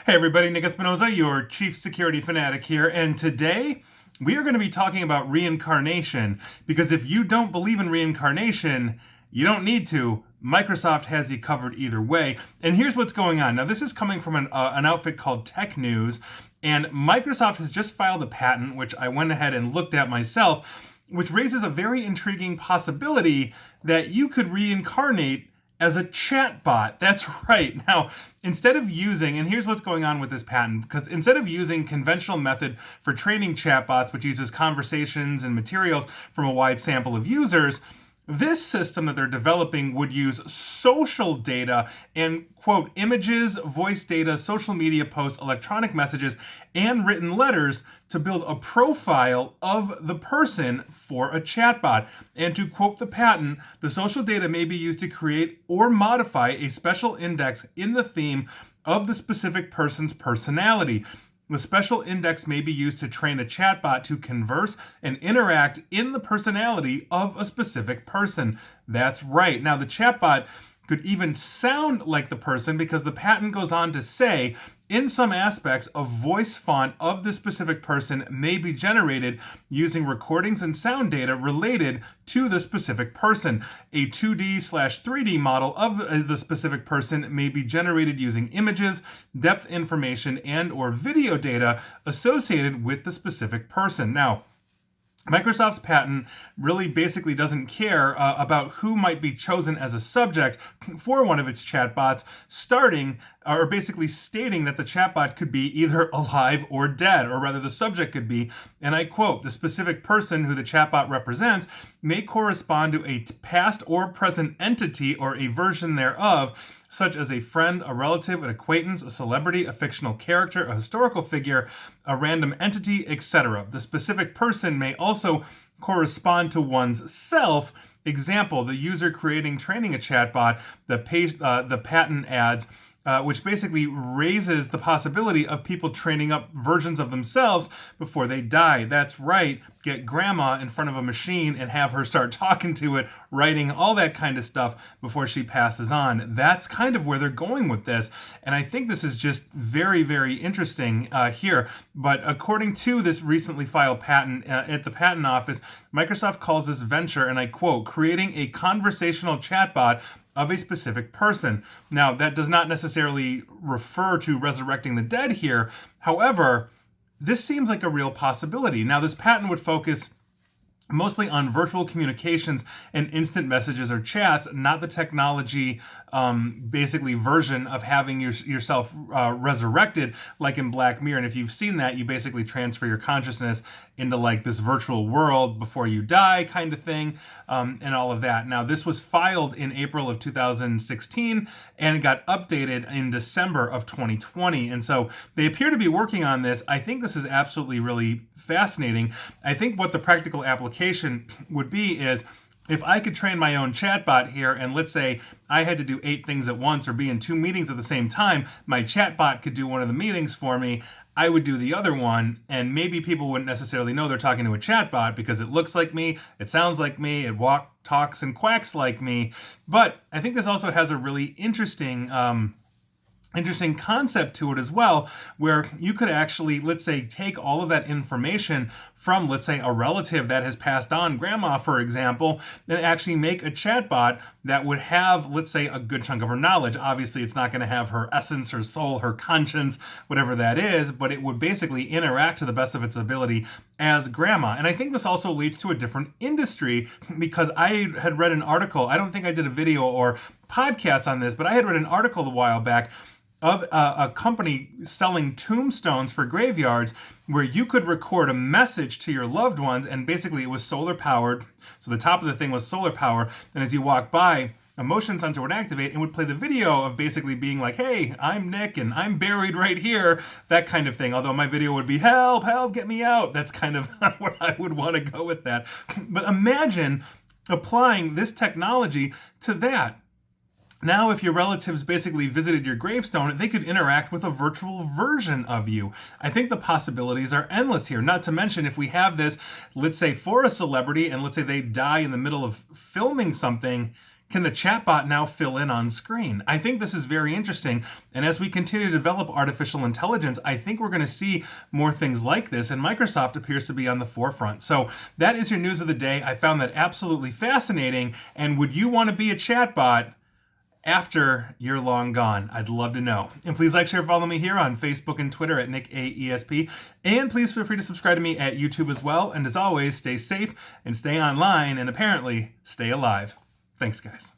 Hey everybody, Nick Espinoza, your chief security fanatic here, and today we are going to be talking about reincarnation, because if you don't believe in reincarnation, you don't need to. Microsoft has you covered either way, and here's what's going on. Now, this is coming from an outfit called Tech News, and Microsoft has just filed a patent, which I went ahead and looked at myself, which raises a very intriguing possibility that you could reincarnate as a chatbot. That's right. Now, instead of using, and here's what's going on with this patent, because instead of using conventional method for training chatbots, which uses conversations and materials from a wide sample of users, this system that they're developing would use social data and, quote, images, voice data, social media posts, electronic messages, and written letters to build a profile of the person for a chatbot. And to quote the patent, the social data may be used to create or modify a special index in the theme of the specific person's personality. The special index may be used to train a chatbot to converse and interact in the personality of a specific person. That's right. Now, the chatbot could even sound like the person, because the patent goes on to say, in some aspects, a voice font of the specific person may be generated using recordings and sound data related to the specific person. A 2D/3D model of the specific person may be generated using images, depth information, and or video data associated with the specific person. Now, Microsoft's patent really basically doesn't care about who might be chosen as a subject for one of its chatbots, basically stating that the chatbot could be either alive or dead, or rather the subject could be, and I quote, the specific person who the chatbot represents may correspond to a past or present entity or a version thereof, such as a friend, a relative, an acquaintance, a celebrity, a fictional character, a historical figure, a random entity, etc. The specific person may also correspond to one's self. Example, the user training a chatbot, the patent adds, which basically raises the possibility of people training up versions of themselves before they die. That's right. Get grandma in front of a machine and have her start talking to it, writing all that kind of stuff before she passes on. That's kind of where they're going with this. And I think this is just very, very interesting here. But according to this recently filed patent at the patent office, Microsoft calls this venture, and I quote, creating a conversational chatbot of a specific person. Now, that does not necessarily refer to resurrecting the dead here. However, this seems like a real possibility. Now, this patent would focus mostly on virtual communications and instant messages or chats, not the technology basically version of having yourself resurrected like in Black Mirror. And if you've seen that, you basically transfer your consciousness into like this virtual world before you die kind of thing, and all of that. Now, this was filed in April of 2016 and got updated in December of 2020. And so they appear to be working on this. I think this is absolutely really fascinating. I think what the practical application would be is, if I could train my own chatbot here, and let's say I had to do 8 things at once or be in 2 meetings at the same time, my chatbot could do one of the meetings for me. I would do the other one, and maybe people wouldn't necessarily know they're talking to a chatbot because it looks like me, it sounds like me, it talks and quacks like me. But I think this also has a really interesting concept to it as well, where you could actually, let's say, take all of that information from, let's say, a relative that has passed on, grandma, for example, and actually make a chatbot that would have, let's say, a good chunk of her knowledge. Obviously, it's not going to have her essence, her soul, her conscience, whatever that is, but it would basically interact to the best of its ability as grandma. And I think this also leads to a different industry, because I had read an article, I don't think I did a video or podcast on this, but I had read an article a while back of a company selling tombstones for graveyards, where you could record a message to your loved ones, and basically it was solar powered. So the top of the thing was solar power, and as you walk by, a motion sensor would activate and would play the video of basically being like, hey, I'm Nick and I'm buried right here, that kind of thing. Although my video would be, help, get me out. That's kind of where I would want to go with that. But imagine applying this technology to that. Now, if your relatives basically visited your gravestone, they could interact with a virtual version of you. I think the possibilities are endless here. Not to mention, if we have this, let's say, for a celebrity, and let's say they die in the middle of filming something, Can the chatbot now fill in on screen? I think this is very interesting. And as we continue to develop artificial intelligence, I think we're going to see more things like this. And Microsoft appears to be on the forefront. So that is your news of the day. I found that absolutely fascinating. And would you want to be a chatbot after you're long gone? I'd love to know. And please like, share, follow me here on Facebook and Twitter at NickAESP. And please feel free to subscribe to me at YouTube as well. And as always, stay safe and stay online and apparently stay alive. Thanks, guys.